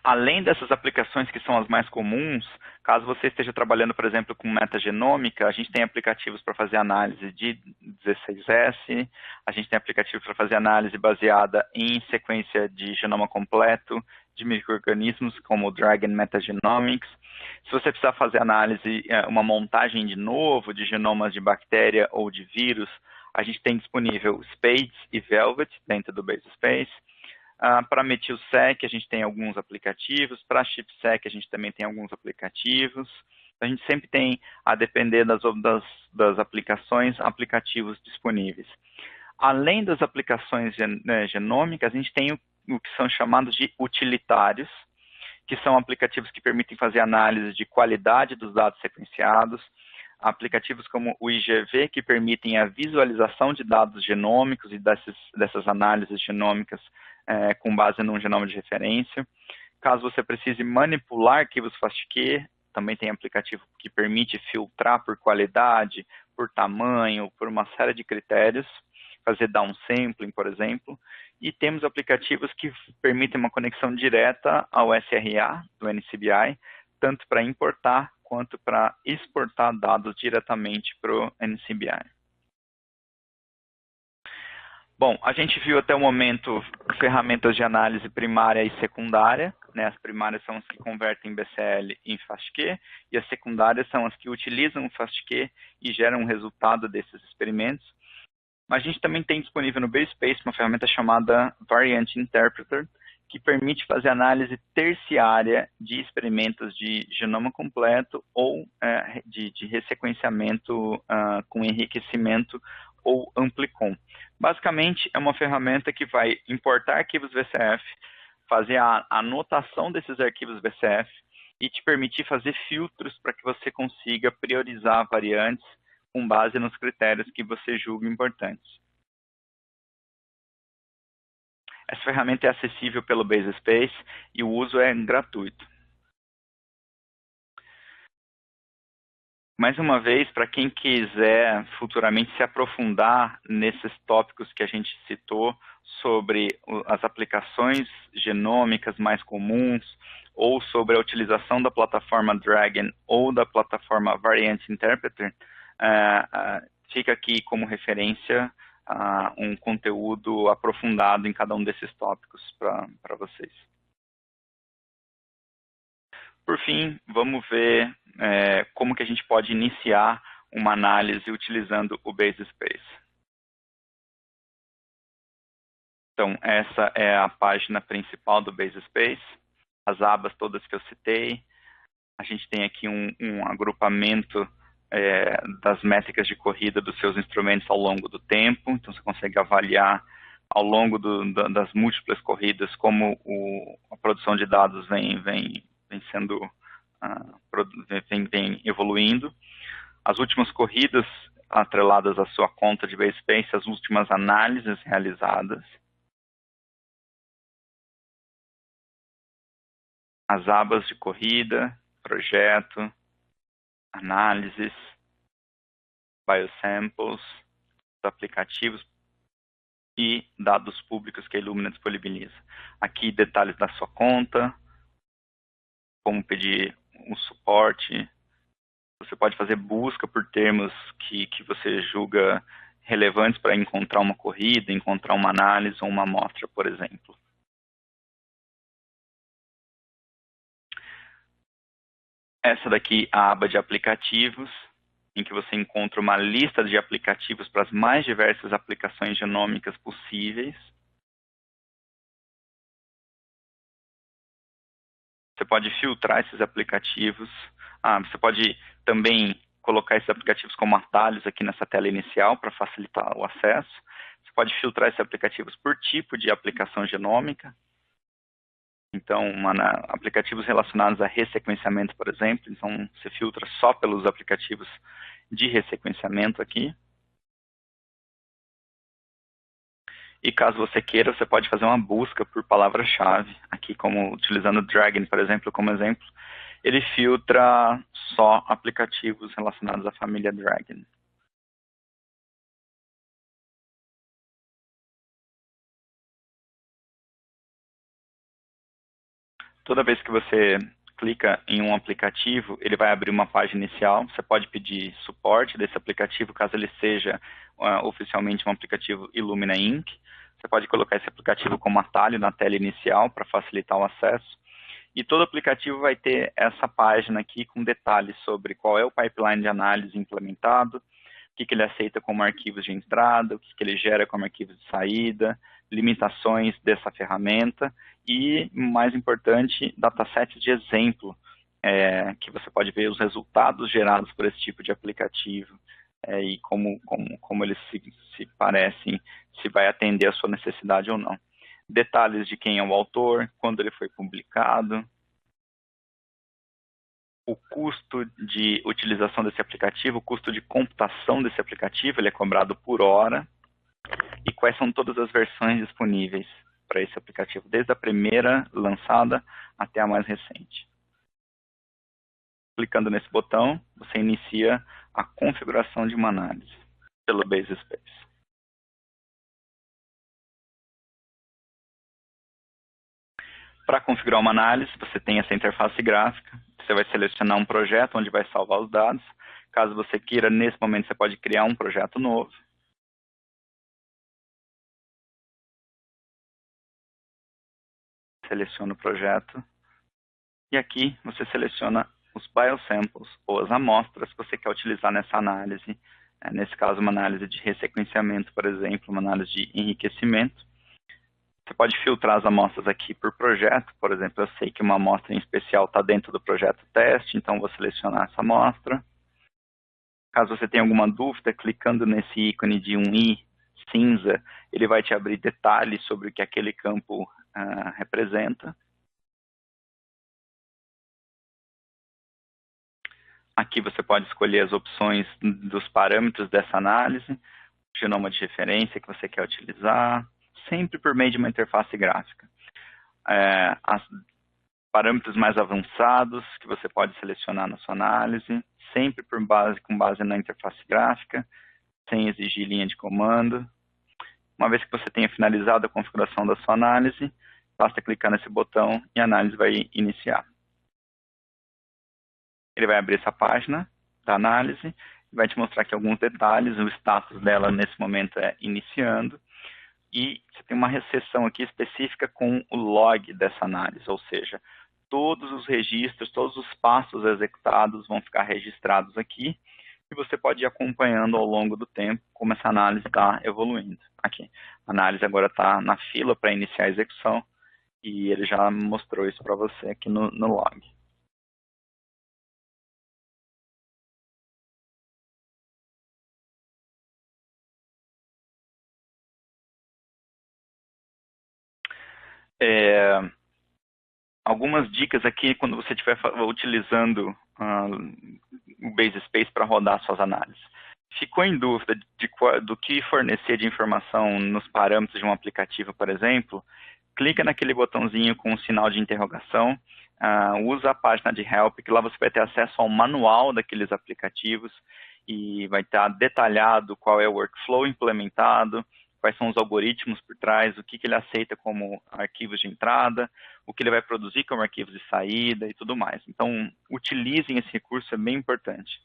Além dessas aplicações que são as mais comuns, caso você esteja trabalhando, por exemplo, com metagenômica, a gente tem aplicativos para fazer análise de 16S, a gente tem aplicativos para fazer análise baseada em sequência de genoma completo, de micro-organismos, como o DRAGEN Metagenomics. Se você precisar fazer análise, uma montagem de novo de genomas de bactéria ou de vírus, a gente tem disponível SPADES e Velvet dentro do BaseSpace. Para MetilSeq, a gente tem alguns aplicativos. Para ChIP-seq, a gente também tem alguns aplicativos. A gente sempre tem, a depender das aplicações, aplicativos disponíveis. Além das aplicações genômicas, a gente tem o que são chamados de utilitários, que são aplicativos que permitem fazer análise de qualidade dos dados sequenciados, aplicativos como o IGV, que permitem a visualização de dados genômicos e dessas análises genômicas com base num genoma de referência. Caso você precise manipular arquivos FASTQ, também tem aplicativo que permite filtrar por qualidade, por tamanho, por uma série de critérios, fazer downsampling, por exemplo. E temos aplicativos que permitem uma conexão direta ao SRA do NCBI, tanto para importar quanto para exportar dados diretamente para o NCBI. Bom, a gente viu até o momento ferramentas de análise primária e secundária, né? As primárias são as que convertem BCL em FASTQ, e as secundárias são as que utilizam o FASTQ e geram o resultado desses experimentos. Mas a gente também tem disponível no BaseSpace uma ferramenta chamada Variant Interpreter, que permite fazer análise terciária de experimentos de genoma completo ou de ressequenciamento com enriquecimento ou amplicon. Basicamente, é uma ferramenta que vai importar arquivos VCF, fazer a anotação desses arquivos VCF e te permitir fazer filtros para que você consiga priorizar variantes com base nos critérios que você julga importantes. Essa ferramenta é acessível pelo BaseSpace e o uso é gratuito. Mais uma vez, para quem quiser futuramente se aprofundar nesses tópicos que a gente citou sobre as aplicações genômicas mais comuns ou sobre a utilização da plataforma DRAGEN ou da plataforma Variant Interpreter, fica aqui como referência um conteúdo aprofundado em cada um desses tópicos para vocês. Por fim, vamos ver como que a gente pode iniciar uma análise utilizando o BaseSpace. Então, essa é a página principal do BaseSpace, as abas todas que eu citei. A gente tem aqui um agrupamento das métricas de corrida dos seus instrumentos ao longo do tempo, então você consegue avaliar ao longo das múltiplas corridas como a produção de dados vem evoluindo. As últimas corridas atreladas à sua conta de BaseSpace, as últimas análises realizadas. As abas de corrida, projeto, análises, biosamples, aplicativos e dados públicos que a Illumina disponibiliza. Aqui, detalhes da sua conta, como pedir um suporte. Você pode fazer busca por termos que você julga relevantes para encontrar uma corrida, encontrar uma análise ou uma amostra, por exemplo. Essa daqui é a aba de aplicativos, em que você encontra uma lista de aplicativos para as mais diversas aplicações genômicas possíveis. Você pode filtrar esses aplicativos. Você pode também colocar esses aplicativos como atalhos aqui nessa tela inicial para facilitar o acesso. Você pode filtrar esses aplicativos por tipo de aplicação genômica. Então, aplicativos relacionados a ressequenciamento, por exemplo. Então, você filtra só pelos aplicativos de ressequenciamento aqui. E caso você queira, você pode fazer uma busca por palavra-chave. Aqui, como utilizando o Dragon, por exemplo, como exemplo, ele filtra só aplicativos relacionados à família Dragon. Toda vez que você clica em um aplicativo, ele vai abrir uma página inicial. Você pode pedir suporte desse aplicativo, caso ele seja oficialmente um aplicativo Illumina Inc. Você pode colocar esse aplicativo como atalho na tela inicial para facilitar o acesso. E todo aplicativo vai ter essa página aqui com detalhes sobre qual é o pipeline de análise implementado, o que ele aceita como arquivos de entrada, o que ele gera como arquivos de saída, limitações dessa ferramenta e, mais importante, datasets de exemplo, que você pode ver os resultados gerados por esse tipo de aplicativo e como eles se parecem, se vai atender a sua necessidade ou não. Detalhes de quem é o autor, quando ele foi publicado, o custo de utilização desse aplicativo, o custo de computação desse aplicativo, ele é cobrado por hora, e quais são todas as versões disponíveis para esse aplicativo, desde a primeira lançada até a mais recente. Clicando nesse botão, você inicia a configuração de uma análise pelo BaseSpace. Para configurar uma análise, você tem essa interface gráfica. Você vai selecionar um projeto onde vai salvar os dados. Caso você queira, nesse momento, você pode criar um projeto novo. Seleciona o projeto. E aqui você seleciona os biosamples, ou as amostras que você quer utilizar nessa análise. Nesse caso, uma análise de ressequenciamento, por exemplo, uma análise de enriquecimento. Você pode filtrar as amostras aqui por projeto. Por exemplo, eu sei que uma amostra em especial está dentro do projeto teste, então vou selecionar essa amostra. Caso você tenha alguma dúvida, clicando nesse ícone de um i cinza, ele vai te abrir detalhes sobre o que aquele campo representa. Aqui você pode escolher as opções dos parâmetros dessa análise, o genoma de referência que você quer utilizar, sempre por meio de uma interface gráfica. Os parâmetros mais avançados que você pode selecionar na sua análise, sempre com base na interface gráfica, sem exigir linha de comando. Uma vez que você tenha finalizado a configuração da sua análise, basta clicar nesse botão e a análise vai iniciar. Ele vai abrir essa página da análise e vai te mostrar aqui alguns detalhes. O status dela nesse momento é iniciando. E você tem uma seção aqui específica com o log dessa análise, ou seja, todos os registros, todos os passos executados vão ficar registrados aqui e você pode ir acompanhando ao longo do tempo como essa análise está evoluindo. Aqui, a análise agora está na fila para iniciar a execução e ele já mostrou isso para você aqui no log. Algumas dicas aqui quando você estiver utilizando o BaseSpace para rodar suas análises. Ficou em dúvida do que fornecer de informação nos parâmetros de um aplicativo, por exemplo, clica naquele botãozinho com o sinal de interrogação, usa a página de Help, que lá você vai ter acesso ao manual daqueles aplicativos e vai estar detalhado qual é o workflow implementado, quais são os algoritmos por trás, o que ele aceita como arquivos de entrada, o que ele vai produzir como arquivos de saída e tudo mais. Então, utilizem esse recurso, é bem importante.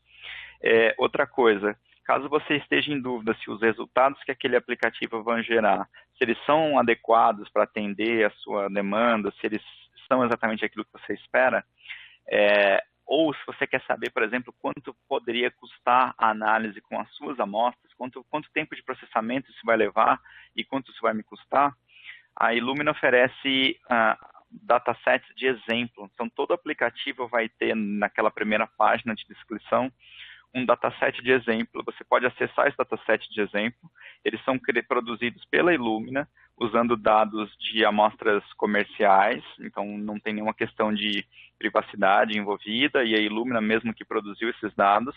Outra coisa, caso você esteja em dúvida se os resultados que aquele aplicativo vai gerar, se eles são adequados para atender a sua demanda, se eles são exatamente aquilo que você espera, ou se você quer saber, por exemplo, quanto poderia custar a análise com as suas amostras, quanto tempo de processamento isso vai levar e quanto isso vai me custar, a Illumina oferece datasets de exemplo. Então, todo aplicativo vai ter naquela primeira página de descrição um dataset de exemplo. Você pode acessar esse dataset de exemplo. Eles são produzidos pela Illumina, usando dados de amostras comerciais, então não tem nenhuma questão de privacidade envolvida, e a Illumina mesmo que produziu esses dados.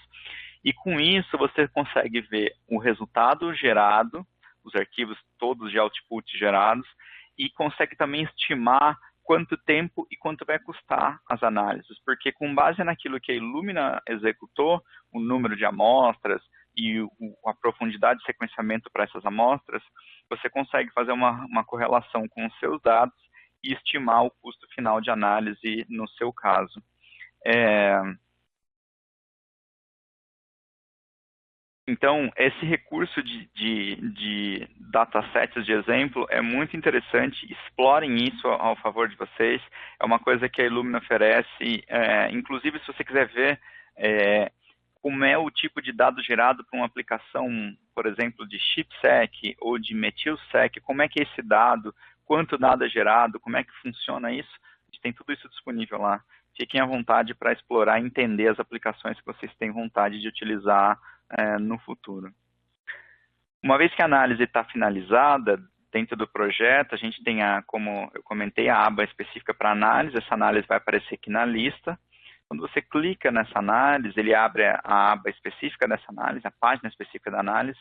E com isso você consegue ver o resultado gerado, os arquivos todos de output gerados, e consegue também estimar quanto tempo e quanto vai custar as análises, porque com base naquilo que a Illumina executou, o número de amostras e a profundidade de sequenciamento para essas amostras, você consegue fazer uma correlação com os seus dados e estimar o custo final de análise no seu caso. Então, esse recurso de datasets de exemplo é muito interessante, explorem isso ao favor de vocês, é uma coisa que a Illumina oferece, inclusive se você quiser ver como é o tipo de dado gerado para uma aplicação, por exemplo, de chipsec ou de metilsec, como é que é esse dado, quanto dado é gerado, como é que funciona isso, a gente tem tudo isso disponível lá. Fiquem à vontade para explorar e entender as aplicações que vocês têm vontade de utilizar no futuro. Uma vez que a análise está finalizada, dentro do projeto, a gente tem, como eu comentei, a aba específica para análise. Essa análise vai aparecer aqui na lista. Quando você clica nessa análise, ele abre a aba específica dessa análise, a página específica da análise.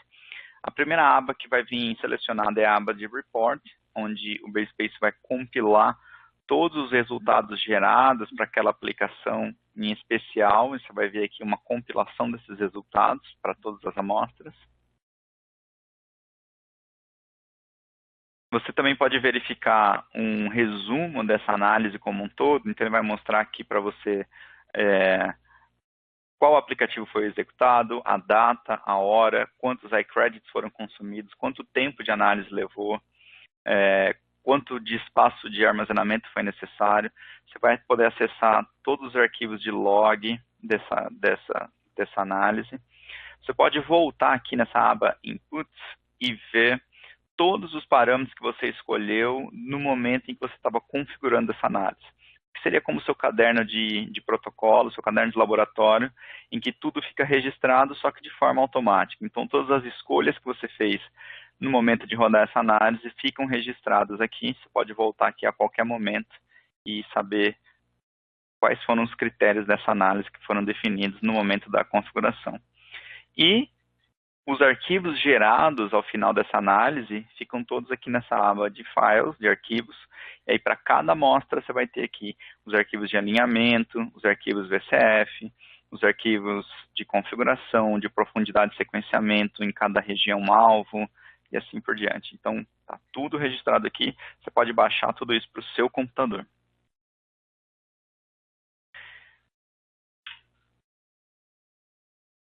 A primeira aba que vai vir selecionada é a aba de Report, onde o Bayespace vai compilar todos os resultados gerados para aquela aplicação em especial. Você vai ver aqui uma compilação desses resultados para todas as amostras. Você também pode verificar um resumo dessa análise como um todo. Então, ele vai mostrar aqui para você qual aplicativo foi executado, a data, a hora, quantos iCredits foram consumidos, quanto tempo de análise levou, quanto de espaço de armazenamento foi necessário. Você vai poder acessar todos os arquivos de log dessa análise. Você pode voltar aqui nessa aba Inputs e ver todos os parâmetros que você escolheu no momento em que você estava configurando essa análise. Que seria como seu caderno de protocolo, seu caderno de laboratório, em que tudo fica registrado, só que de forma automática. Então, todas as escolhas que você fez no momento de rodar essa análise ficam registradas aqui. Você pode voltar aqui a qualquer momento e saber quais foram os critérios dessa análise que foram definidos no momento da configuração. E os arquivos gerados ao final dessa análise ficam todos aqui nessa aba de Files, de arquivos. E aí, para cada amostra, você vai ter aqui os arquivos de alinhamento, os arquivos VCF, os arquivos de configuração, de profundidade de sequenciamento em cada região-alvo, e assim por diante. Então, está tudo registrado aqui. Você pode baixar tudo isso para o seu computador.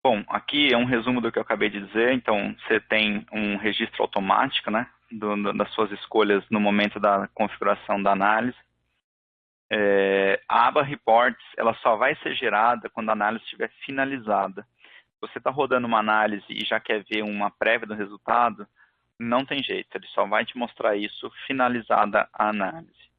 Bom, aqui é um resumo do que eu acabei de dizer. Então, você tem um registro automático, né, das suas escolhas no momento da configuração da análise. A aba Reports, ela só vai ser gerada quando a análise estiver finalizada. Se você está rodando uma análise e já quer ver uma prévia do resultado, não tem jeito, ele só vai te mostrar isso finalizada a análise.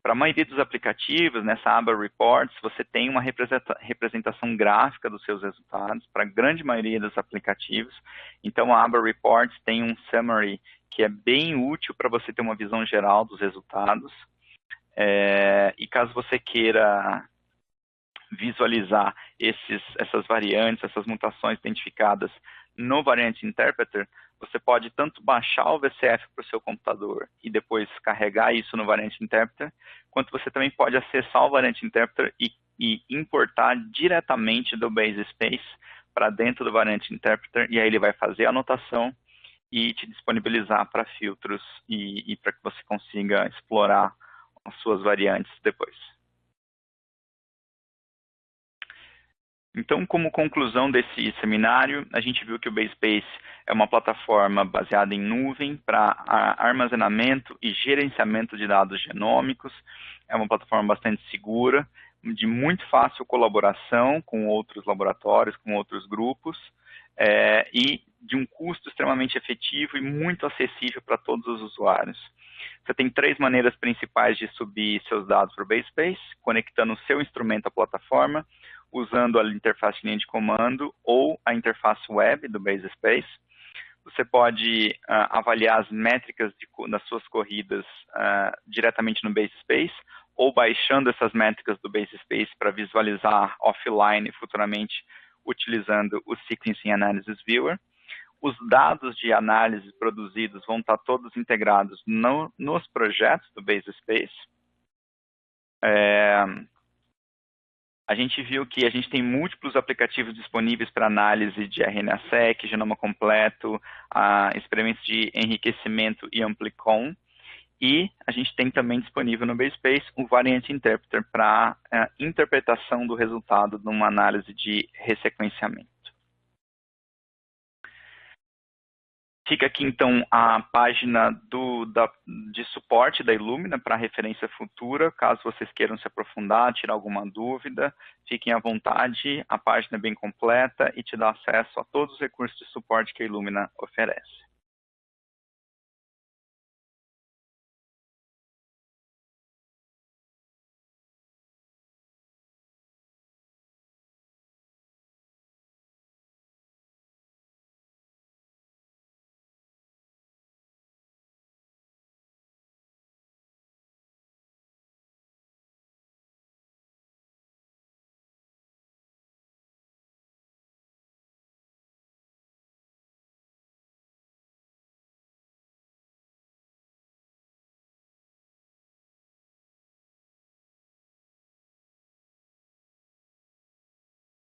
Para a maioria dos aplicativos, nessa aba Reports, você tem uma representação gráfica dos seus resultados, para a grande maioria dos aplicativos. Então, a aba Reports tem um summary que é bem útil para você ter uma visão geral dos resultados. E caso você queira visualizar essas variantes, essas mutações identificadas no Variant Interpreter, você pode tanto baixar o VCF para o seu computador e depois carregar isso no Variant Interpreter, quanto você também pode acessar o Variant Interpreter e importar diretamente do Bayespace para dentro do Variant Interpreter, e aí ele vai fazer a anotação e te disponibilizar para filtros e para que você consiga explorar as suas variantes depois. Então, como conclusão desse seminário, a gente viu que o BaseSpace é uma plataforma baseada em nuvem para armazenamento e gerenciamento de dados genômicos. É uma plataforma bastante segura, de muito fácil colaboração com outros laboratórios, com outros grupos, e de um custo extremamente efetivo e muito acessível para todos os usuários. Você tem 3 maneiras principais de subir seus dados para o BaseSpace: conectando o seu instrumento à plataforma, usando a interface de linha de comando ou a interface web do BaseSpace. Você pode avaliar as métricas das suas corridas diretamente no BaseSpace, ou baixando essas métricas do BaseSpace para visualizar offline futuramente, utilizando o Sequencing Analysis Viewer. Os dados de análise produzidos vão estar todos integrados nos projetos do BaseSpace. A gente viu que a gente tem múltiplos aplicativos disponíveis para análise de RNA-seq, genoma completo, experimentos de enriquecimento e amplicon. E a gente tem também disponível no BaseSpace o Variant Interpreter para interpretação do resultado de uma análise de ressequenciamento. Fica aqui, então, a página de suporte da Illumina para referência futura, caso vocês queiram se aprofundar, tirar alguma dúvida, fiquem à vontade, a página é bem completa e te dá acesso a todos os recursos de suporte que a Illumina oferece.